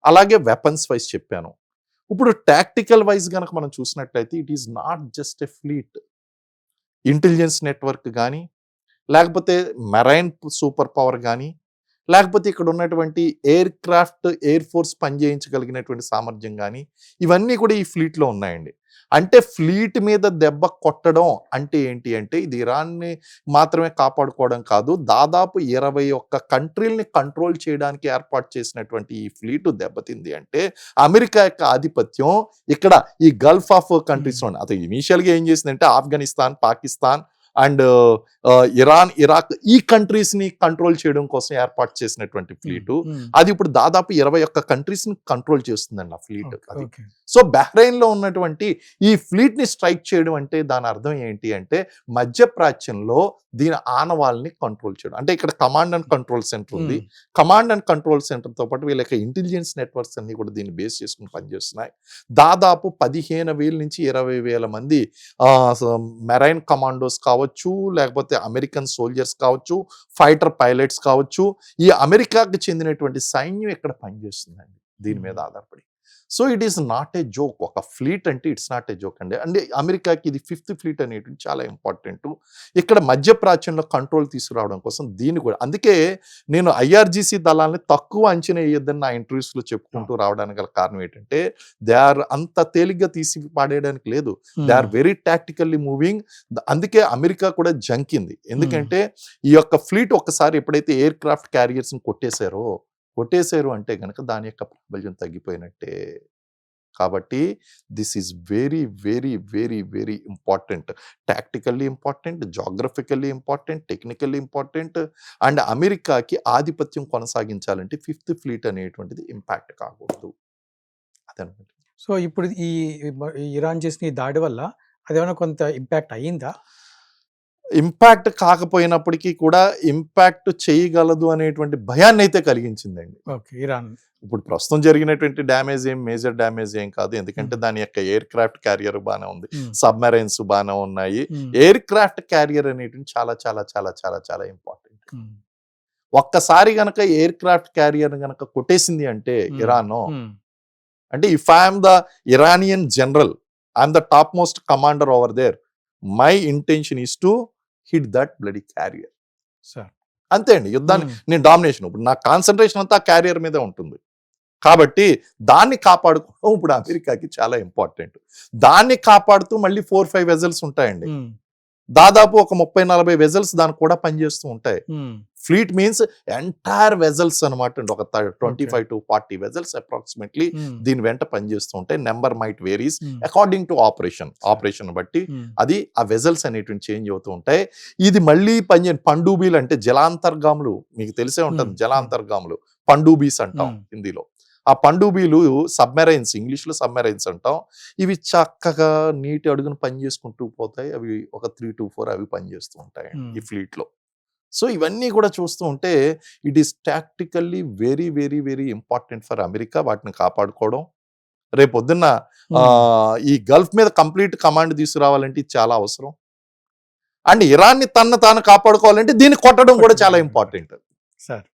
S2: అలాగే వెపన్స్ వైజ్ చెప్పాను. ఇప్పుడు టాక్టికల్ వైజ్ గనక మనం చూసినట్లయితే it is not just a fleet. Intelligence network గానీ, లేకపోతే మెరైన్ సూపర్ పవర్ గానీ, లేకపోతే ఇక్కడ ఉన్నటువంటి ఎయిర్ క్రాఫ్ట్, ఎయిర్ ఫోర్స్ పనిచేయించగలిగినటువంటి సామర్థ్యం గానీ, ఇవన్నీ కూడా ఈ ఫ్లీట్‌లో ఉన్నాయండి. అంటే ఫ్లీట్ మీద దెబ్బ కొట్టడం అంటే ఏంటి అంటే, ఇది ఇరాన్‌ని మాత్రమే కాపాడుకోవడం కాదు. దాదాపు 21 కంట్రీలని కంట్రోల్ చేయడానికి ఏర్పాటు చేసినటువంటి ఈ ఫ్లీటు దెబ్బతింది అంటే, అమెరికా యొక్క ఆధిపత్యం ఇక్కడ ఈ గల్ఫ్ ఆఫ్ కంట్రీస్‌లోనే. అది ఇనీషియల్‌గా ఏం చేసిందంటే Afghanistan, Pakistan and Iran, Iraq ఈ కంట్రీస్‌ని కంట్రోల్ చేయడం కోసం ఏర్పాటు చేసినటువంటి ఫ్లీటు. అది ఇప్పుడు దాదాపు 21 కంట్రీస్‌ని కంట్రోల్ చేస్తుందండి ఆ ఫ్లీట్. అది.
S1: ఓకే.
S2: సో బహ్రెయిన్‌లో ఉన్నటువంటి ఈ ఫ్లీట్‌ని స్ట్రైక్ చేయడం అంటే దాని అర్థం ఏంటి అంటే, మధ్యప్రాచ్యంలో దీని ఆనవాళ్ళని కంట్రోల్ చేయడం. అంటే ఇక్కడ కమాండ్ అండ్ కంట్రోల్ సెంటర్ ఉంది. కమాండ్ అండ్ కంట్రోల్ సెంటర్‌తో పాటు వీళ్ళ యొక్క ఇంటెలిజెన్స్ నెట్వర్క్స్ అన్నీ కూడా దీన్ని బేస్ చేసుకొని పనిచేస్తున్నాయి. దాదాపు 15,000 నుంచి 20,000 మంది మెరైన్ కమాండోస్ కావచ్చు, లేకపోతే అమెరికన్ సోల్జర్స్ కావచ్చు, ఫైటర్ పైలట్స్ కావచ్చు, ఈ అమెరికాకి చెందినటువంటి సైన్యం ఇక్కడ పనిచేస్తుందండి దీని మీద ఆధారపడి. So it is not a joke. ఒక ఫ్లీట్ అంటే ఇట్స్ నాట్ ఏ జోక్ అండి. అంటే అమెరికాకి ఇది 5th ఫ్లీట్ అనేటువంటి చాలా ఇంపార్టెంట్. ఇక్కడ మధ్యప్రాచ్యంలో కంట్రోల్ తీసుకురావడం కోసం దీన్ని కూడా, అందుకే నేను ఐఆర్జీసీ దళాలని తక్కువ అంచనా వేయొద్దని నా ఇంటర్వ్యూస్లో చెప్పుకుంటూ రావడానికి గల కారణం ఏంటంటే, దే ఆర్ అంత తేలిగ్గా తీసి పాడేయడానికి లేదు. They are very tactically moving. అందుకే అమెరికా కూడా జంకింది. ఎందుకంటే ఈ యొక్క ఫ్లీట్ ఒక్కసారి ఎప్పుడైతే ఎయిర్ క్రాఫ్ట్ క్యారియర్స్ని కొట్టేశారు అంటే గనక దాని యొక్క ప్రాబల్యం తగ్గిపోయినట్టే. కాబట్టి this is very very very very important. Tactically important, geographically important, technically important. And అమెరికాకి ఆధిపత్యం కొనసాగించాలంటే 5th ఫ్లీట్ అనేటువంటిది ఇంపాక్ట్ కాకూడదు. అదనమాట.
S1: సో ఇప్పుడు ఈ ఇరాన్ చేసిన ఈ దాడి వల్ల అదేమైనా కొంత ఇంపాక్ట్ అయ్యిందా?
S2: ఇంపాక్ట్ కాకపోయినప్పటికీ కూడా ఇంపాక్ట్ చేయగలదు అనేటువంటి భయాన్ని అయితే కలిగించిందండి.
S1: ఓకే. ఇరాన్.
S2: ఇప్పుడు ప్రస్తుతం జరిగినటువంటి డ్యామేజ్ మేజర్ డ్యామేజ్ ఏం కాదు. ఎందుకంటే దాని యొక్క ఎయిర్ క్రాఫ్ట్ క్యారియర్ బాగానే ఉంది, సబ్మెరైన్స్ బాగానే ఉన్నాయి. ఎయిర్ క్రాఫ్ట్ క్యారియర్ అనేటువంటి చాలా చాలా చాలా చాలా చాలా ఇంపార్టెంట్. ఒక్కసారి గనక ఎయిర్ క్రాఫ్ట్ క్యారియర్ గనక కొట్టేసింది అంటే ఇరాన్, అంటే if I'm the Iranian general, I'm the top most commander over there, my intention is to hit that bloody carrier. అంతే అండి. యుద్ధాన్ని నేను డామినేషన్, ఇప్పుడు నా కాన్సన్ట్రేషన్ అంతా క్యారియర్ మీదే ఉంటుంది. కాబట్టి దాన్ని కాపాడుకోవడం ఇప్పుడు అమెరికాకి చాలా ఇంపార్టెంట్. దాన్ని కాపాడుతూ మళ్ళీ 4-5 వెజల్స్ ఉంటాయండి. దాదాపు ఒక 30-40 వెజల్స్ దానికి కూడా పనిచేస్తూ ఉంటాయి. ఫ్లీట్ మీన్స్ ఎంటైర్ వెజల్స్ అనమాట అండి. ఒక 25 to 40 వెజల్స్ అప్రాక్సిమేట్లీ దీని వెంట పనిచేస్తూ ఉంటాయి. Number might varies according to operation బట్టి అది ఆ వెజల్స్ అనేటువంటి చేంజ్ అవుతూ ఉంటాయి. ఇది మళ్ళీ పండూబీలు అంటే జలాంతర్గాములు, మీకు తెలిసే ఉంటుంది. జలాంతర్గాములు పండూబీస్ అంటాం హిందీలో. ఆ పండూబీలు సబ్మెరైన్స్, ఇంగ్లీష్లో సబ్మెరైన్స్ అంటాం. ఇవి చక్కగా నీటి అడుగును పని చేసుకుంటూ పోతాయి. అవి ఒక 3 to 4 అవి పనిచేస్తూ ఉంటాయి ఈ ఫ్లీట్లో. సో ఇవన్నీ కూడా చూస్తూ ఉంటే it is tactically very very very important for America వాటిని కాపాడుకోవడం. రేపొద్దున్న ఈ గల్ఫ్ మీద కంప్లీట్ కమాండ్ తీసుకురావాలంటే ఇది చాలా అవసరం. అండ్ ఇరాన్ని తాను కాపాడుకోవాలంటే దీన్ని కొట్టడం కూడా చాలా important
S1: sir.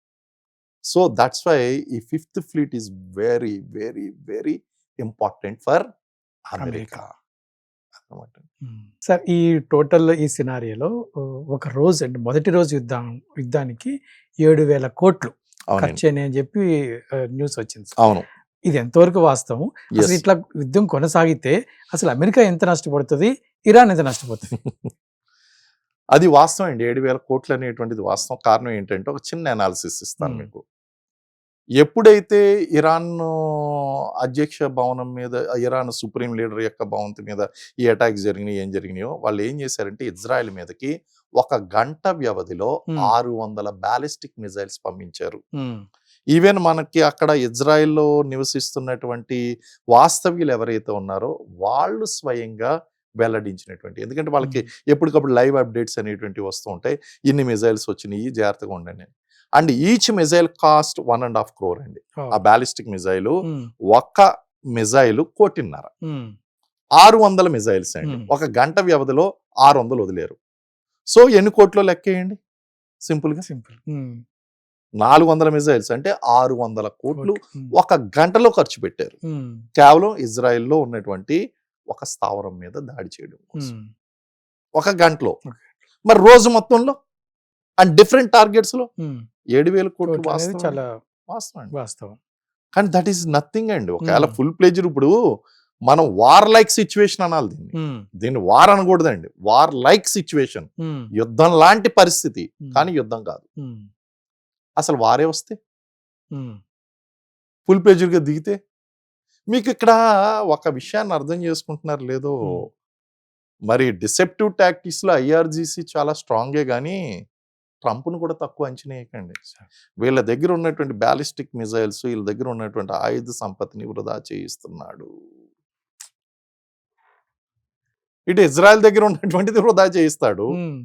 S2: So that's why ఈ 5th fleet is very very very important for America అన్నమాట.
S1: సార్ ఈ టోటల్ ఈ సినారియోలో ఒక రోజు అండి, మొదటి రోజు యుద్ధానికి 7,000 కోట్లు ఖర్చు అని చెప్పి న్యూస్ వచ్చింది.
S2: అవును,
S1: ఇది ఎంతవరకు వాస్తవం? అసలు ఇట్లా యుద్ధం కొనసాగితే అసలు అమెరికా ఎంత నష్టపడుతుంది, ఇరాన్ ఎంత నష్టపోతుంది?
S2: అది వాస్తవం అండి. 7,000 కోట్లు అనేటువంటిది వాస్తవం. కారణం ఏంటంటే ఒక చిన్న అనాలిసిస్ ఇస్తాను మీకు. ఎప్పుడైతే ఇరాన్ అధ్యక్ష భవనం మీద, ఇరాన్ సుప్రీం లీడర్ యొక్క భవనం మీద ఈ అటాక్స్ ఏం జరిగినాయో, వాళ్ళు ఏం చేశారంటే ఇజ్రాయెల్ మీదకి 1 గంట వ్యవధిలో 600 బ్యాలిస్టిక్ మిజైల్స్ పంపించారు. ఈవెన్ మనకి అక్కడ ఇజ్రాయెల్లో నివసిస్తున్నటువంటి వాస్తవ్యులు ఎవరైతే ఉన్నారో వాళ్ళు స్వయంగా వెల్లడించినటువంటి, ఎందుకంటే వాళ్ళకి ఎప్పటికప్పుడు లైవ్ అప్డేట్స్ అనేటువంటివి వస్తూ ఉంటాయి. ఇన్ని మిజైల్స్ వచ్చినాయి, జాగ్రత్తగా ఉండండి. And each missile cost 1.5 crore అండి. ఆ బ్యాలిస్టిక్ మిజైలు ఒక్క మిజైలు 1.5 కోటి. 600 మిజైల్స్ అండి. 1 గంట వ్యవధిలో 600 వదిలేరు. సో ఎన్ని కోట్లు లెక్కేయండి సింపుల్ గా. 400 మిజైల్స్ అంటే 600 కోట్లు
S1: ఉమ్,
S2: ఒక గంటలో ఖర్చు పెట్టారు
S1: ఉమ్,
S2: కేవలం ఇజ్రాయెల్లో ఉన్నటువంటి ఒక స్థావరం మీద దాడి చేయడం కోసం
S1: ఉమ్,
S2: ఒక గంటలో.
S1: Okay.
S2: మరి రోజు మొత్తంలో అండ్ డిఫరెంట్ టార్గెట్స్ లో
S1: ఉమ్.
S2: 7,000 కోట్లు
S1: కోట్లు అనేది
S2: వాస్తవం
S1: చాలా
S2: వాస్తవం అండి.
S1: వాస్తవం.
S2: కానీ దట్ ఈస్ నథింగ్ అండి. ఒకవేళ
S1: ఉమ్,
S2: ఫుల్ ప్లేజర్ ఇప్పుడు మనం వార్ లైక్ సిచ్యువేషన్ అనాలి దీన్ని.
S1: ఉమ్,
S2: దీన్ని వార్ అనకూడదండి, వార్ లైక్ సిచ్యువేషన్,
S1: ఉమ్,
S2: యుద్ధం లాంటి పరిస్థితి
S1: ఉమ్,
S2: కానీ యుద్ధం కాదు.
S1: ఉమ్,
S2: అసలు వారే వస్తే
S1: ఉమ్,
S2: ఫుల్ పేజర్గా దిగితే మీకు ఇక్కడ ఒక విషయాన్ని అర్థం చేసుకుంటున్నారు లేదో,
S1: ఉమ్.
S2: మరి డిసెప్టివ్ టాక్టిక్స్ లో ఐఆర్జీసీ చాలా స్ట్రాంగే కానీ ట్రంప్ను కూడా తక్కువ అంచనా వేయకండి. వీళ్ళ దగ్గర ఉన్నటువంటి బ్యాలిస్టిక్ మిజైల్స్, వీళ్ళ దగ్గర ఉన్నటువంటి ఆయుధ సంపత్తిని వృధా చేయిస్తున్నాడు. ఇటు ఇజ్రాయెల్ దగ్గర ఉన్నటువంటిది వృధా చేయిస్తాడు,
S1: ఉమ్,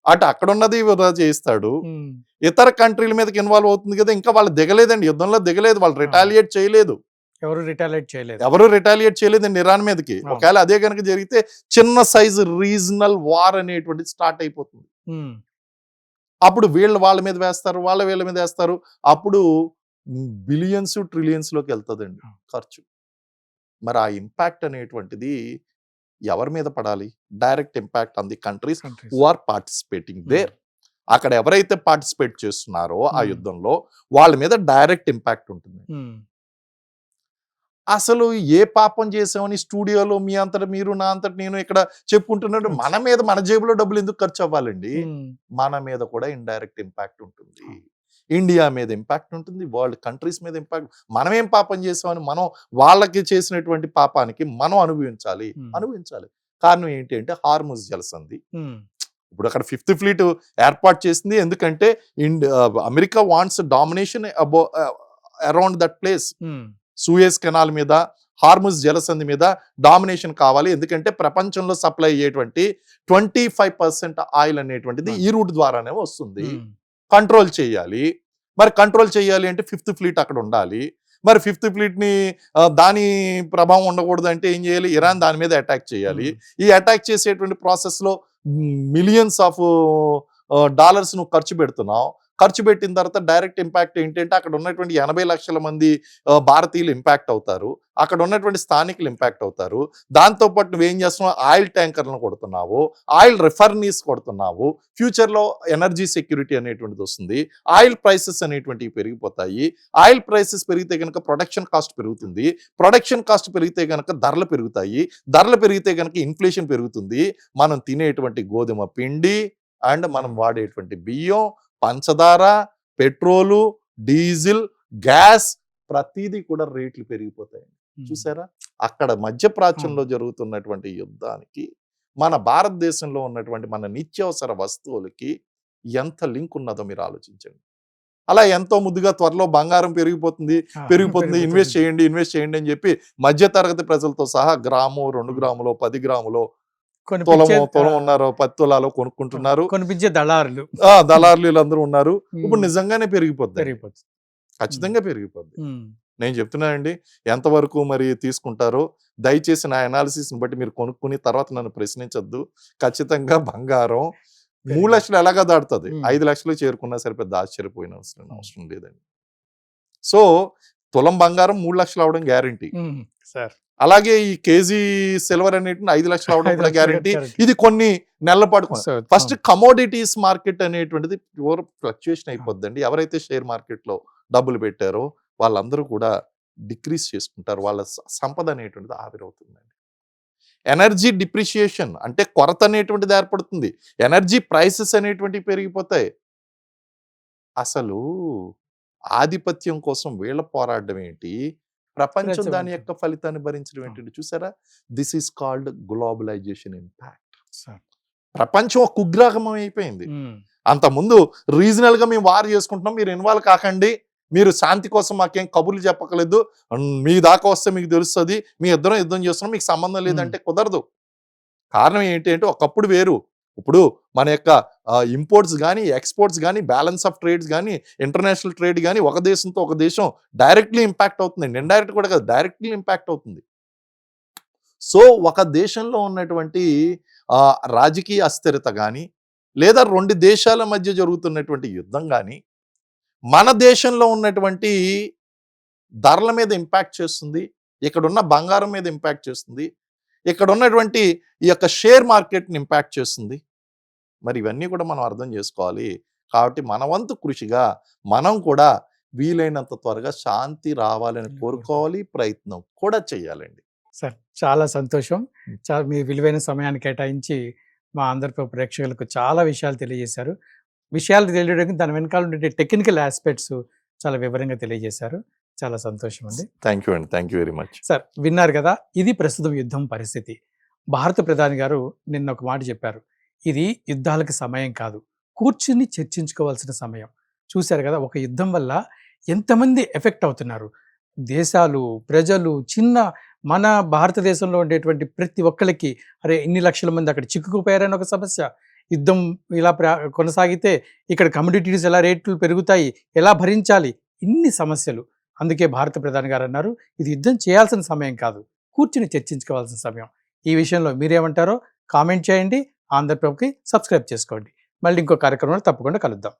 S2: అటు అక్కడ ఉన్నది వృధా చేయిస్తాడు,
S1: ఉమ్,
S2: ఇతర కంట్రీల మీదకి ఇన్వాల్వ్ అవుతుంది కదా. ఇంకా వాళ్ళు దిగలేదండి, యుద్ధంలో దిగలేదు, వాళ్ళు రిటాలియేట్ చేయలేదు,
S1: ఎవరు రిటాలియేట్ చేయలేదు.
S2: ఎవరు రిటాలియేట్ చేయలేదండి ఇరాన్ మీదకి.
S1: అవును.
S2: ఒకవేళ అదే కనుక జరిగితే చిన్న సైజు రీజనల్ వార్ అనేటువంటిది స్టార్ట్ అయిపోతుంది.
S1: ఉమ్,
S2: అప్పుడు వీళ్ళు వాళ్ళ మీద వేస్తారు, వాళ్ళ వీళ్ళ మీద వేస్తారు, అప్పుడు బిలియన్స్ ట్రిలియన్స్ లోకి వెళ్తుందండి ఖర్చు. మరి ఆ ఇంపాక్ట్ అనేటువంటిది ఎవరి మీద పడాలి? Direct impact on the countries
S1: countries.
S2: Who are participating there. అక్కడ ఎవరైతే పార్టిసిపేట్ చేస్తున్నారో ఆ
S1: Hmm.
S2: యుద్ధంలో వాళ్ళ మీద డైరెక్ట్ ఇంపాక్ట్ ఉంటుంది.
S1: ఉమ్,
S2: అసలు ఏ పాపం చేసామని స్టూడియోలో మీ అంతట మీరు నా అంతట నేను ఇక్కడ చెప్పుకుంటున్నాడు. మన మీద మన జేబులో డబ్బులు ఎందుకు ఖర్చు అవ్వాలండి?
S1: ఉమ్,
S2: మన మీద కూడా ఇండైరెక్ట్ ఇంపాక్ట్ ఉంటుంది, ఇండియా మీద ఇంపాక్ట్ ఉంటుంది, వరల్డ్ కంట్రీస్ మీద ఇంపాక్ట్. మనం ఏం పాపం చేసామని మనం వాళ్ళకి చేసినటువంటి పాపానికి మనం అనుభవించాలి. కారణం ఏంటి అంటే హార్ముజ్ జలసంధి.
S1: ఉమ్,
S2: ఇప్పుడు అక్కడ 5th ఫ్లీట్ ఏర్పాటు చేసింది ఎందుకంటే America wants domination around that place.
S1: Um,
S2: Suez canal మీద, హార్ముజ్ జలసంధి మీద డామినేషన్ కావాలి. ఎందుకంటే ప్రపంచంలో సప్లై అయ్యేటువంటి 25% ఆయిల్ అనేటువంటిది ఈ రూట్ ద్వారానే వస్తుంది.
S1: ఉమ్,
S2: కంట్రోల్ చేయాలి. మరి కంట్రోల్ చేయాలి అంటే 5th ఫ్లీట్ అక్కడ ఉండాలి. మరి 5th ఫ్లీట్ ని దాని ప్రభావం ఉండకూడదు అంటే ఏం చేయాలి? ఇరాన్ దాని మీద అటాక్ చేయాలి. ఈ అటాక్ చేసేటువంటి ప్రాసెస్ లో మిలియన్స్ ఆఫ్ డాలర్స్ నువ్వు ఖర్చు పెడుతున్నావు. ఖర్చు పెట్టిన తర్వాత డైరెక్ట్ ఇంపాక్ట్ ఏంటంటే అక్కడ ఉన్నటువంటి 80 లక్షల మంది భారతీయులు ఇంపాక్ట్ అవుతారు, అక్కడ ఉన్నటువంటి స్థానికులు ఇంపాక్ట్ అవుతారు. దాంతోపాటు నువ్వేం చేస్తున్నావు? ఆయిల్ ట్యాంకర్లను కొడుతున్నావు, ఆయిల్ రిఫర్నీస్ కొడుతున్నావు. ఫ్యూచర్లో ఎనర్జీ సెక్యూరిటీ అనేటువంటిది వస్తుంది, ఆయిల్ ప్రైసెస్ అనేటువంటివి పెరిగిపోతాయి. ఆయిల్ ప్రైసెస్ పెరిగితే కనుక ప్రొడక్షన్ కాస్ట్ పెరుగుతుంది, ప్రొడక్షన్ కాస్ట్ పెరిగితే కనుక ధరలు పెరుగుతాయి, ధరలు పెరిగితే కనుక ఇన్ఫ్లేషన్ పెరుగుతుంది. మనం తినేటువంటి గోధుమ పిండి అండ్ మనం వాడేటువంటి బియ్యం, పంచదార, పెట్రోలు, డీజిల్, గ్యాస్ ప్రతిదీ కూడా రేట్లు పెరిగిపోతాయి. చూసారా? అక్కడ మధ్యప్రాచ్యంలో జరుగుతున్నటువంటి యుద్ధానికి మన భారతదేశంలో ఉన్నటువంటి మన నిత్యావసర వస్తువులకి ఎంత లింక్ ఉన్నదో మీరు ఆలోచించండి. అలా ఎంతో ముద్దుగా త్వరలో బంగారం పెరిగిపోతుంది, ఇన్వెస్ట్ చేయండి అని చెప్పి మధ్యతరగతి ప్రజలతో సహా గ్రాము, 2 గ్రాములో, 10 గ్రాములో, తులం ఉన్నారు, 10 తులాలో కొనుక్కుంటున్నారు.
S1: కొనిపించే దళారులు,
S2: దళారులు వీళ్ళందరూ ఉన్నారు. ఇప్పుడు నిజంగానే పెరిగిపోద్ది, ఖచ్చితంగా పెరిగిపోద్ది. నేను చెప్తున్నానండి, ఎంతవరకు మరి తీసుకుంటారో దయచేసి నా అనాలిసిస్ బట్టి మీరు కొనుక్కుని తర్వాత నన్ను ప్రశ్నించద్దు. ఖచ్చితంగా బంగారం 3 లక్షలు ఎలాగా దాటుతుంది, 5 లక్షలు చేరుకున్నా సరే పెద్ద ఆశ్చర్యపోయిన అవసరం లేదండి. సో తులం బంగారం 3 లక్షలు అవడం గ్యారంటీ. అలాగే ఈ కేజీ సిల్వర్ అనేటి 5 లక్షలు అవడం కూడా గ్యారంటీ. ఇది కొన్ని నెలల పాటు. ఫస్ట్ కమోడిటీస్ మార్కెట్ అనేటువంటిది ప్యూర్ ఫ్లక్చుయేషన్ అయిపోద్దండి. ఎవరైతే షేర్ మార్కెట్ లో డబ్బులు పెట్టారో వాళ్ళందరూ కూడా డిక్రీజ్ చేసుకుంటారు, వాళ్ళ సంపద అనేటువంటిది ఆవిరవుతుందండి. ఎనర్జీ డిప్రిషియేషన్ అంటే కొరత అనేటువంటిది ఏర్పడుతుంది, ఎనర్జీ ప్రైసెస్ అనేటువంటివి పెరిగిపోతాయి. అసలు ఆధిపత్యం కోసం వీళ్ళ పోరాడడం ఏంటి, ప్రపంచం దాని యొక్క ఫలితాన్ని భరించడం ఏంటంటే చూసారా? This is called globalization impact. ప్రపంచం ఒక కుగ్రామం అయిపోయింది. అంత ముందు రీజనల్ గా మేము వార్ చేసుకుంటున్నాం, మీరు ఇన్వాల్వ్ కాకండి, మీరు శాంతి కోసం మాకేం కబుర్లు చెప్పకలేదు, మీ దాకా వస్తే మీకు తెలుస్తుంది, మీ ఇద్దరం యుద్ధం చేస్తున్నాం, మీకు సంబంధం లేదంటే కుదరదు. కారణం ఏంటి అంటే ఒకప్పుడు వేరు, ఇప్పుడు మన యొక్క ఇంపోర్ట్స్ కానీ ఎక్స్పోర్ట్స్ కానీ బ్యాలెన్స్ ఆఫ్ ట్రేడ్స్ కానీ ఇంటర్నేషనల్ ట్రేడ్ కానీ ఒక దేశంతో ఒక దేశం డైరెక్ట్లీ ఇంపాక్ట్ అవుతుందండి, ఇండైరెక్ట్ కూడా కాదు, డైరెక్ట్లీ ఇంపాక్ట్ అవుతుంది. సో ఒక దేశంలో ఉన్నటువంటి రాజకీయ అస్థిరత కానీ లేదా 2 దేశాల మధ్య జరుగుతున్నటువంటి యుద్ధం కానీ మన దేశంలో ఉన్నటువంటి ధరల మీద ఇంపాక్ట్ చేస్తుంది, ఇక్కడున్న బంగారం మీద ఇంపాక్ట్ చేస్తుంది, ఇక్కడ ఉన్నటువంటి ఈ యొక్క షేర్ మార్కెట్ని ఇంపాక్ట్ చేస్తుంది. మరి ఇవన్నీ కూడా మనం అర్థం చేసుకోవాలి. కాబట్టి మన వంతు కృషిగా మనం కూడా వీలైనంత త్వరగా శాంతి రావాలని కోరుకోవాలి, ప్రయత్నం కూడా చేయాలండి.
S1: సార్ చాలా సంతోషం. చాలా మీ విలువైన సమయాన్ని కేటాయించి మా ఆంధ్ర ప్రేక్షకులకు చాలా విషయాలు తెలియజేశారు. విషయాలు తెలియడానికి దాని వెనకాల ఉండే టెక్నికల్ ఆస్పెక్ట్స్ చాలా వివరంగా తెలియజేశారు. చాలా సంతోషం అండి.
S2: థ్యాంక్ యూ అండి. Thank you very much.
S1: Sir విన్నారు కదా, ఇది ప్రస్తుతం యుద్ధం పరిస్థితి. భారత ప్రధాని గారు నిన్న ఒక మాట చెప్పారు, ఇది యుద్ధాలకు సమయం కాదు, కూర్చుని చర్చించుకోవాల్సిన సమయం. చూశారు కదా, ఒక యుద్ధం వల్ల ఎంతమంది ఎఫెక్ట్ అవుతున్నారు. దేశాలు, ప్రజలు, మన భారతదేశంలో ఉండేటువంటి ప్రతి ఒక్కరికి అరే ఇన్ని లక్షల మంది అక్కడ చిక్కుకుపోయారని ఒక సమస్య. యుద్ధం ఇలా కొనసాగితే ఇక్కడ కమోడిటీస్ ఎలా రేట్లు పెరుగుతాయి, ఎలా భరించాలి, ఇన్ని సమస్యలు. అందుకే భారత ప్రధాని గారు అన్నారు, ఇది యుద్ధం చేయాల్సిన సమయం కాదు, కూర్చుని చర్చించుకోవాల్సిన సమయం. ఈ విషయంలో మీరేమంటారో కామెంట్ చేయండి. ఆంధ్రప్రభకి సబ్స్క్రైబ్ చేసుకోండి. మళ్ళీ ఇంకో కార్యక్రమంలో తప్పకుండా కలుద్దాం.